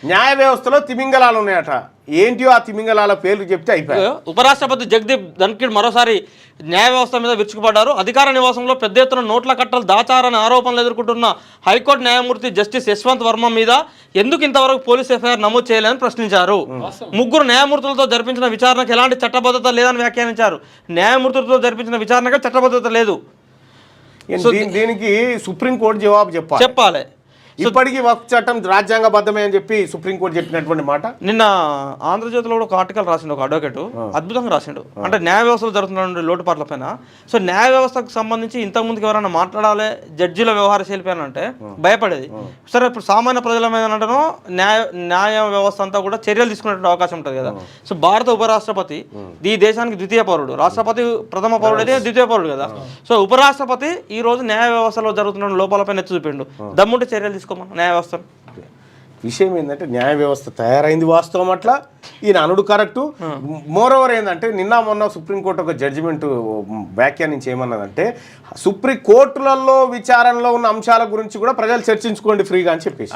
న్యాయ వ్యవస్థలో తిమింగలాలు ఉన్నాయట. ఏంటియో ఆ తిమింగలాల పేర్లు చెప్తే అయిపోయాయి. ఉపరాష్ట్రపతి జగదీప్ ధన్ఖడ్ మరోసారి న్యాయ వ్యవస్థ మీద విరుచుకుపడ్డారు. అధికార నివాసంలో పెద్ద ఎత్తున నోట్ల కట్టలు దాచారని ఆరోపణలు ఎదుర్కొంటున్న హైకోర్టు న్యాయమూర్తి జస్టిస్ యశ్వంత్ వర్మ మీద ఎందుకు ఇంతవరకు పోలీస్ ఎఫ్ఐఆర్ నమోదు చేయలేదని ప్రశ్నించారు. ముగ్గురు న్యాయమూర్తులతో జరిపించిన విచారణకు ఎలాంటి చట్టబద్ధత లేదని వ్యాఖ్యానించారు. న్యాయమూర్తులతో జరిపించిన విచారణకు చట్టబద్ధత లేదు. దీనికి సుప్రీంకోర్టు జవాబు చెప్పాలి. ఇప్పటికీ వక్ఫ్ చట్టం రాజ్యాంగబద్ధమే అని చెప్పి సుప్రీంకోర్టు చెప్పినటువంటి మాట. నిన్న ఆంధ్రజ్యోతిలో కూడా ఒక ఆర్టికల్ రాసిండు ఒక అడ్వకేట్, అద్భుతంగా రాసిండు. అంటే న్యాయ వ్యవస్థలో జరుగుతున్న లోటుపాట్ల పైన. సో న్యాయ వ్యవస్థకు సంబంధించి ఇంతకుముందుకు ఎవరైనా మాట్లాడాలి జడ్జిల వ్యవహార శైలి పైన అంటే భయపడేది. సరే ఇప్పుడు సామాన్య ప్రజల మీద అంటేనో న్యాయ వ్యవస్థ అంతా కూడా చర్యలు తీసుకునే అవకాశం ఉంటుంది కదా. సో భారత ఉపరాష్ట్రపతి ఈ దేశానికి ద్వితీయ పౌరుడు, రాష్ట్రపతి ప్రథమ పౌరుడు అయితే ద్వితీయ పౌరుడు కదా. సో ఉపరాష్ట్రపతి ఈ రోజు న్యాయ వ్యవస్థలో జరుగుతున్న లోపాలపైన ఎత్తి చూపిండు. దమ్ముంటే చర్యలు న్యాయ వ్యవస్థ. విషయం ఏంటంటే న్యాయ వ్యవస్థ తయారైంది వాస్తవం, అట్లా ఈయన అనుడు కరెక్టు. మోరోవర్ ఏంటంటే నిన్న మొన్న సుప్రీంకోర్టు ఒక జడ్జిమెంట్ వ్యాఖ్యానించి ఏమన్నదంటే సుప్రీం కోర్టులలో విచారణలో ఉన్న అంశాల గురించి కూడా ప్రజలు చర్చించుకోండి ఫ్రీగా అని చెప్పేసి.